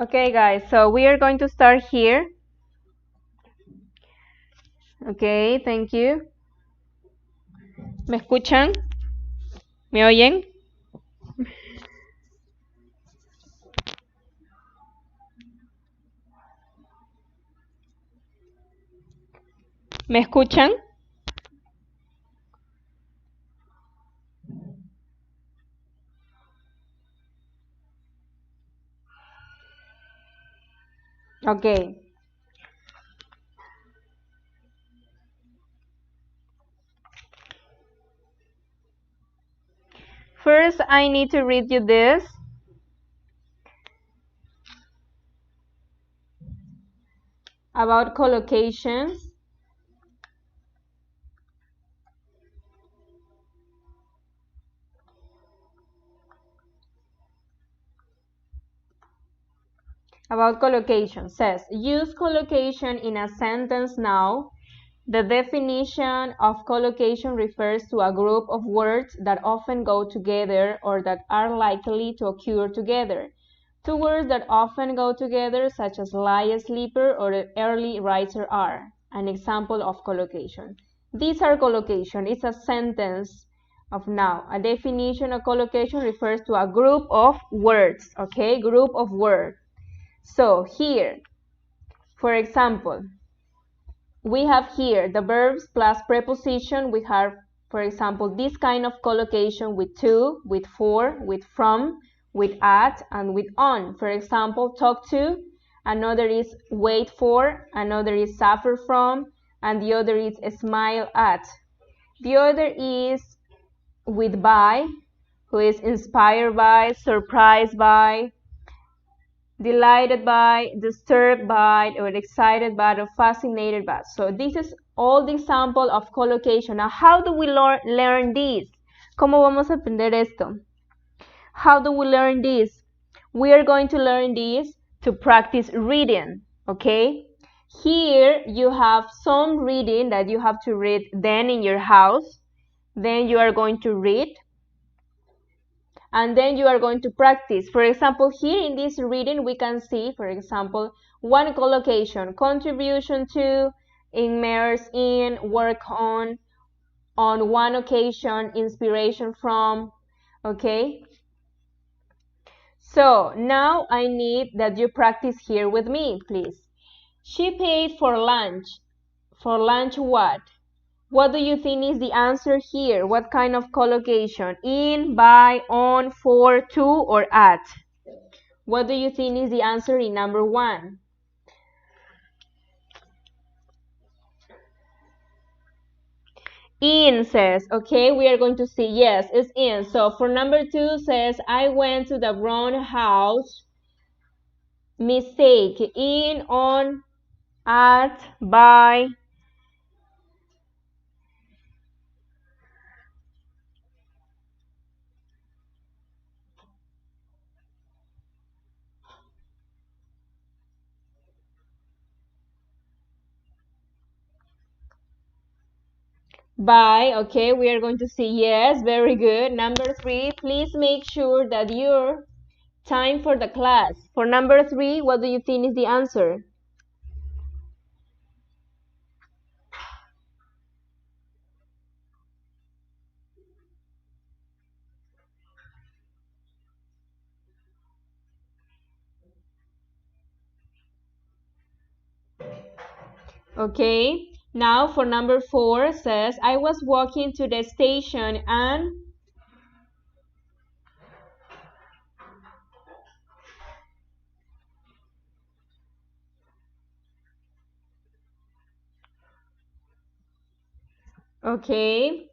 Okay, guys, so we are going to start here. Okay, thank you. ¿Me escuchan? ¿Me oyen? ¿Me escuchan? Okay. First, I need to read you this. About collocations. About collocation says, use collocation in a sentence now. The definition of collocation refers to a group of words that often go together or that are likely to occur together. Two words that often go together, such as light sleeper or early riser, are an example of collocation. These are collocation. It's a sentence of now. A definition of collocation refers to a group of words, okay? Group of words. So here, for example, we have here the verbs plus preposition. We have, for example, this kind of collocation with to, with for, with from, with at, and with on. For example, talk to, another is wait for, another is suffer from, and the other is smile at. The other is with by, who is inspired by, surprised by, delighted by, disturbed by, or excited by, or fascinated by. So this is all the example of collocation. Now, how do we learn this? ¿Cómo vamos a aprender esto? How do we learn this? We are going to learn this to practice reading, okay? Here you have some reading that you have to read then in your house. Then you are going to read. And then you are going to practice. For example, here in this reading, we can see, for example, one collocation, contribution to, immerse in, work on one occasion, inspiration from, okay? So now I need that you practice here with me, please. She paid for lunch. For lunch what? What do you think is the answer here? What kind of collocation? In, by, on, for, to, or at? What do you think is the answer in number one? In says, okay, we are going to see, yes, it's in. So for number two says, I went to the wrong house. Mistake. In, on, at, by. By, okay, we are going to see yes, very good. Number three, please make sure that you're time for the class. For number three, what do you think is the answer? Okay, now for number four says, I was walking to the station and okay.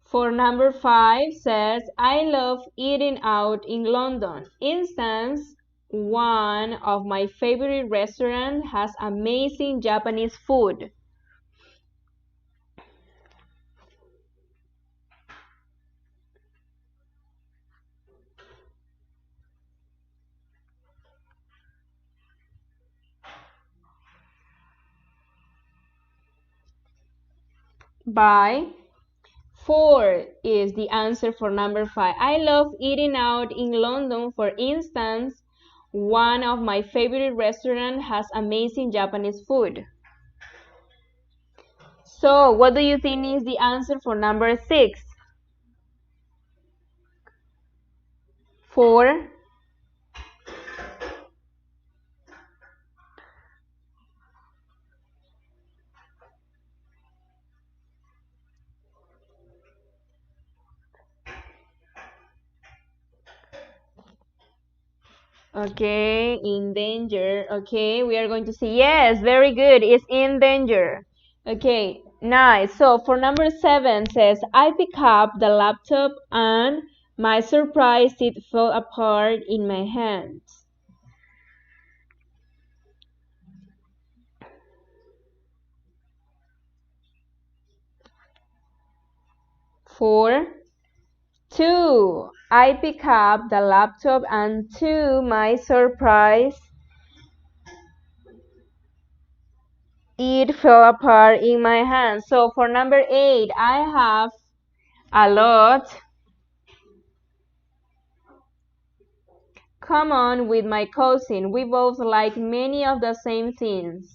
For number five says, I love eating out in London. Instance, one of my favorite restaurants has amazing Japanese food. By. Four is the answer for number five. I love eating out in London. For instance, One of my favorite restaurants has amazing Japanese food. So, what do you think is the answer for number 6? 4. Okay, in danger. Okay, we are going to see. Yes, very good. It's in danger. Okay, nice. So for number 7 says, I pick up the laptop and my surprise it fell apart in my hands. 4. 2. I pick up the laptop and to my surprise it fell apart in my hand. So for number 8, I have a lot common with my cousin. We both like many of the same things.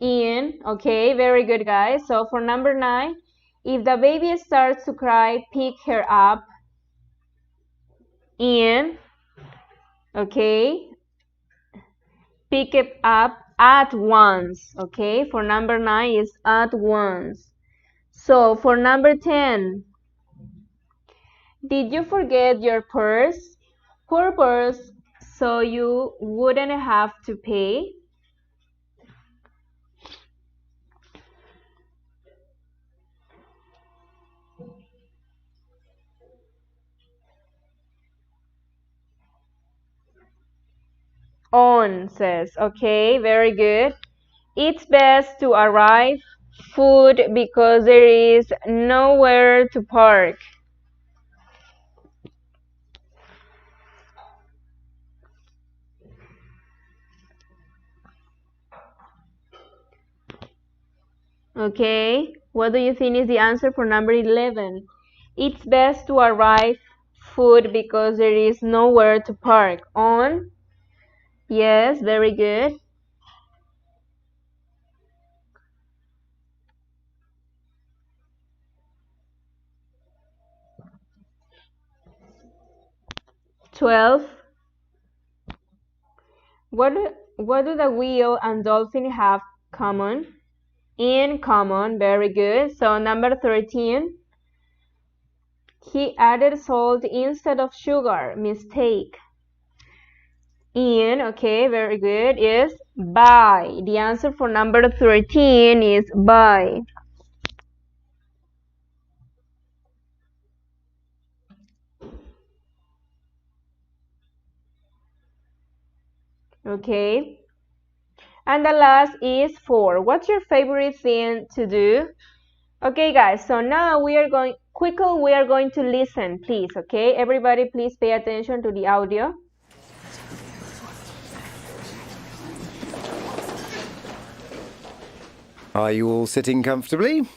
Ian, okay, very good guys. So for number 9, if the baby starts to cry, pick her up. Ian, okay, pick it up at once. Okay, for number 9 is at once. So for number 10, did you forget your purse? Purpose, so you wouldn't have to pay. On says, okay, very good. It's best to arrive food because there is nowhere to park. Okay, what do you think is the answer for number 11? It's best to arrive food because there is nowhere to park. On? Yes, very good. $12. What do the whale and dolphin have common? In common, very good. So number 13. He added salt instead of sugar. Mistake. In, okay, very good, is by. The answer for number 13 is by. Okay. And the last is 4. What's your favorite thing to do? Okay, guys, so now we are going to listen, please, okay? Everybody, please pay attention to the audio. Are you all sitting comfortably?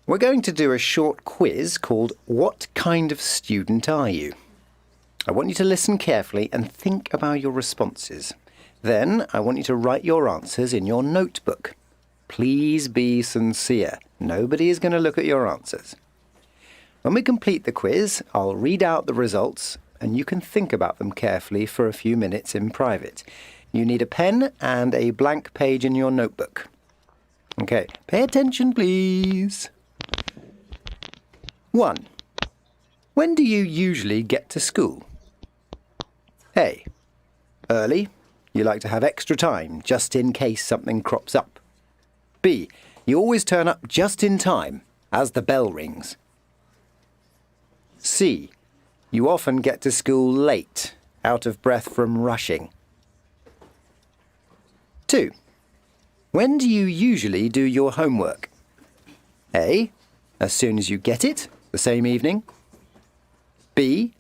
We're going to do a short quiz called What Kind of Student Are You? I want you to listen carefully and think about your responses. Then I want you to write your answers in your notebook. Please be sincere. Nobody is going to look at your answers. When we complete the quiz, I'll read out the results and you can think about them carefully for a few minutes in private. You need a pen and a blank page in your notebook. Okay, pay attention, please. 1. When do you usually get to school? A. Early. You like to have extra time, just in case something crops up. B. You always turn up just in time, as the bell rings. C. You often get to school late, out of breath from rushing. 2. When do you usually do your homework? A. As soon as you get it, the same evening. B.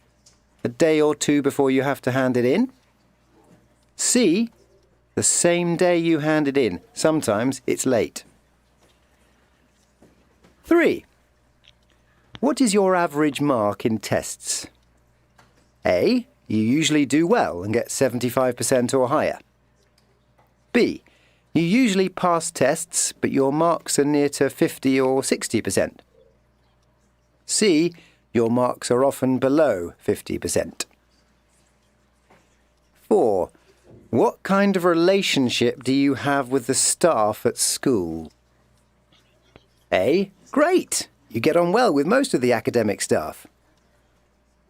a day or two before you have to hand it in? C, the same day you hand it in. Sometimes it's late. 3. What is your average mark in tests? A, you usually do well and get 75% or higher. B, you usually pass tests, but your marks are near to 50 or 60%. C, your marks are often below 50%. 4. What kind of relationship do you have with the staff at school? A, great. You get on well with most of the academic staff.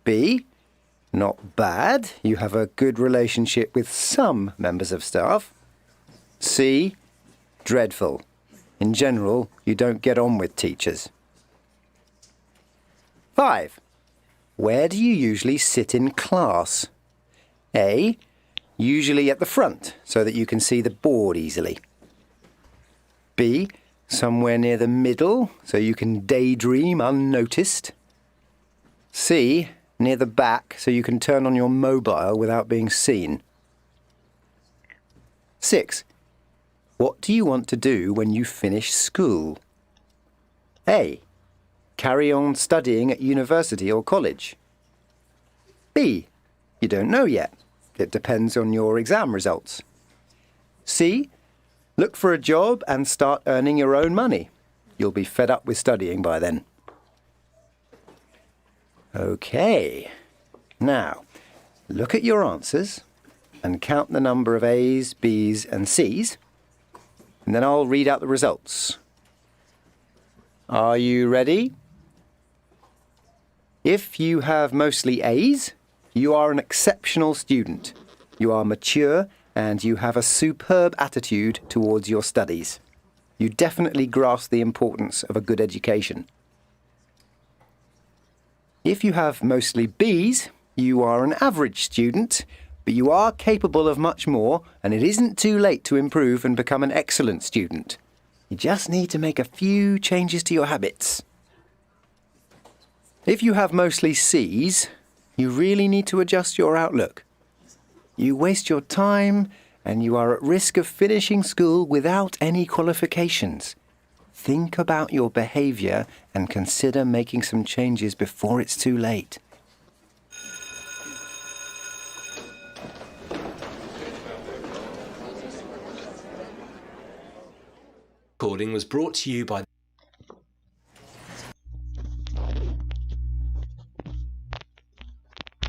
B, not bad. You have a good relationship with some members of staff. C, dreadful. In general, you don't get on with teachers. 5. Where do you usually sit in class? A, usually at the front so that you can see the board easily. B, somewhere near the middle so you can daydream unnoticed. C, near the back so you can turn on your mobile without being seen. 6. What do you want to do when you finish school? A, carry on studying at university or college. B, you don't know yet. It depends on your exam results. C, look for a job and start earning your own money. You'll be fed up with studying by then. OK. Now, look at your answers and count the number of A's, B's and C's, and then I'll read out the results. Are you ready? If you have mostly A's, you are an exceptional student. You are mature and you have a superb attitude towards your studies. You definitely grasp the importance of a good education. If you have mostly B's, you are an average student, but you are capable of much more, and it isn't too late to improve and become an excellent student. You just need to make a few changes to your habits. If you have mostly C's, you really need to adjust your outlook. You waste your time and you are at risk of finishing school without any qualifications. Think about your behaviour and consider making some changes before it's too late. Recording was brought to you by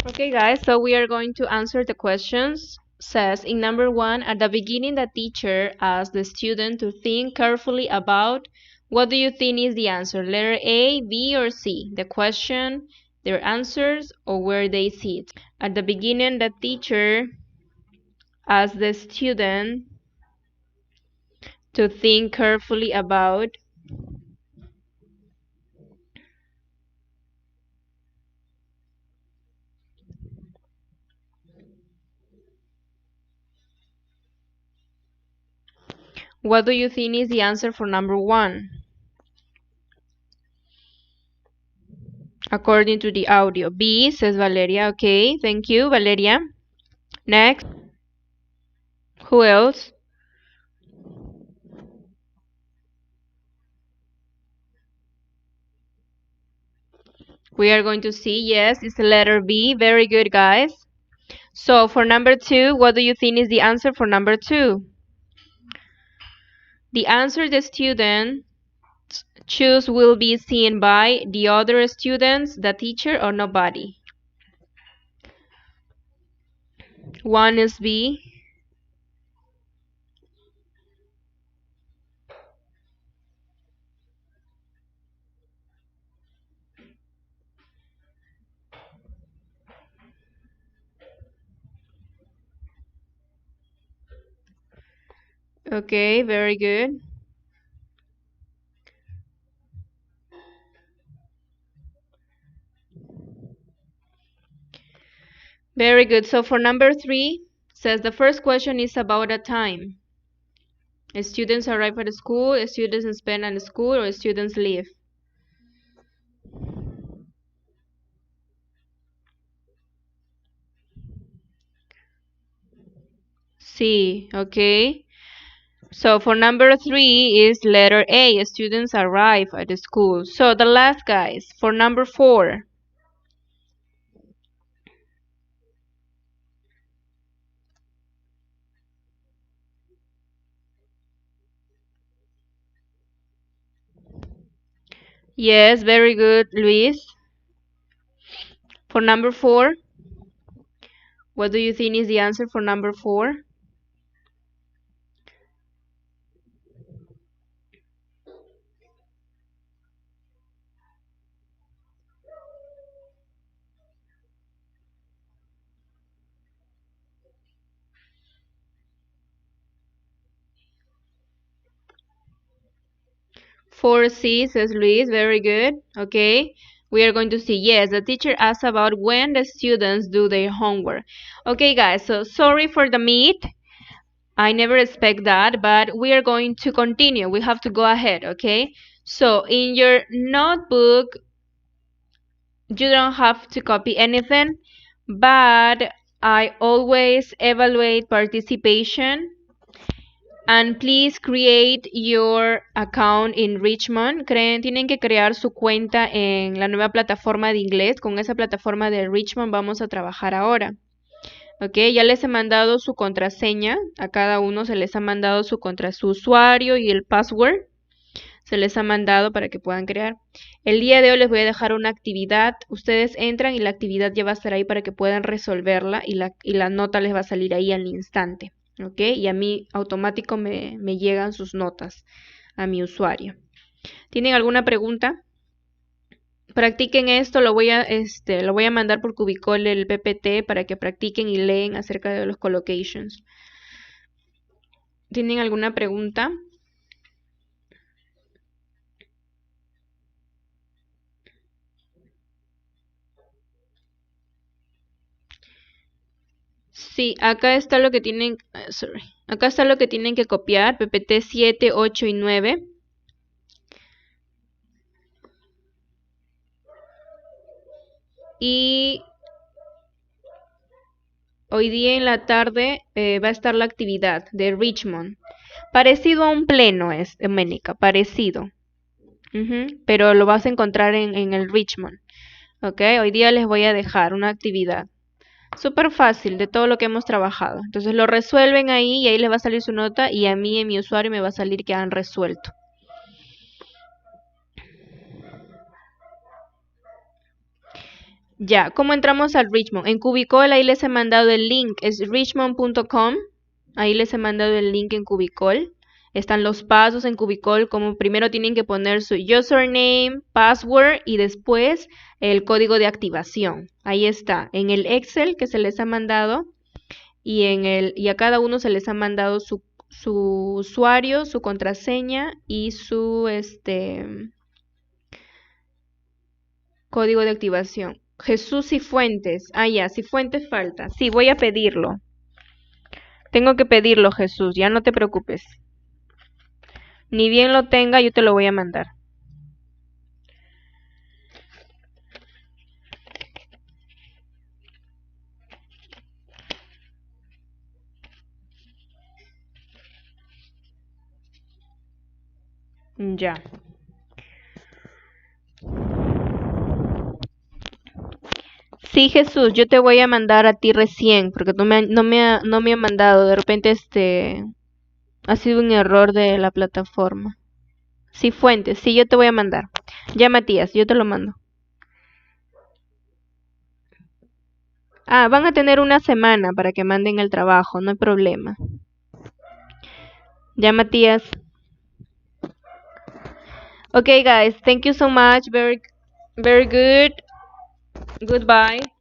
Okay guys, so we are going to answer the questions. Says in number 1, at the beginning the teacher asks the student to think carefully about what do you think is the answer, letter A, B or C, the question, their answers or where they sit. At the beginning the teacher asks the student to think carefully about what do you think is the answer for number 1 according to the audio. B, says Valeria. Okay, thank you, Valeria. Next. Who else? We are going to see, yes, it's the letter B. Very good, guys. So for number 2, what do you think is the answer for number 2? The answer the student choose will be seen by the other students, the teacher, or nobody. 1 is B. Okay, very good. Very good. So for number 3, says the first question is about a time. Students arrive at school, students spend at school, or students leave. C, okay. So for number 3 is letter A. Students arrive at the school. So the last, guys, for number 4. Yes, very good, Luis. For number 4, what do you think is the answer for number 4? 4C, says Luis. Very good. Okay. We are going to see, yes, the teacher asked about when the students do their homework. Okay, guys, so sorry for the meet. I never expect that, but we are going to continue. We have to go ahead, okay? So in your notebook, you don't have to copy anything, but I always evaluate participation. And please create your account in Richmond. Tienen que crear su cuenta en la nueva plataforma de inglés. Con esa plataforma de Richmond vamos a trabajar ahora. Ok, ya les he mandado su contraseña. A cada uno se les ha mandado su usuario y el password. Se les ha mandado para que puedan crear. El día de hoy les voy a dejar una actividad. Ustedes entran y la actividad ya va a estar ahí para que puedan resolverla y la nota les va a salir ahí al instante. ¿Ok? Y a mí automático me llegan sus notas a mi usuario. ¿Tienen alguna pregunta? Practiquen esto, lo voy a mandar por Cubicol el PPT para que practiquen y leen acerca de los collocations. ¿Tienen alguna pregunta? Sí, acá está lo que tienen, acá está lo que tienen que copiar, PPT 7, 8 y 9. Y hoy día en la tarde va a estar la actividad de Richmond. Parecido a un pleno es, Ménica, parecido. Pero lo vas a encontrar en el Richmond. Ok, hoy día les voy a dejar una actividad. Súper fácil de todo lo que hemos trabajado. Entonces lo resuelven ahí y ahí les va a salir su nota y a mí en mi usuario me va a salir que han resuelto. Ya, ¿cómo entramos al Richmond? En Cubicol ahí les he mandado el link, es richmond.com. Ahí les he mandado el link en Cubicol. Están los pasos en Cubicol, como primero tienen que poner su username, password y después el código de activación. Ahí está, en el Excel que se les ha mandado y a cada uno se les ha mandado su usuario, su contraseña y su código de activación. Jesús Cifuentes. Ah, ya, Cifuentes falta. Sí, voy a pedirlo. Tengo que pedirlo, Jesús, ya no te preocupes. Ni bien lo tenga, yo te lo voy a mandar. Ya. Sí, Jesús, yo te voy a mandar a ti recién, porque no me ha mandado. De repente ha sido un error de la plataforma. Sí, Fuentes, sí, yo te voy a mandar. Ya, Matías, yo te lo mando. Ah, van a tener una semana para que manden el trabajo, no hay problema. Ya, Matías. Okay, guys, thank you so much. Very, very good. Goodbye.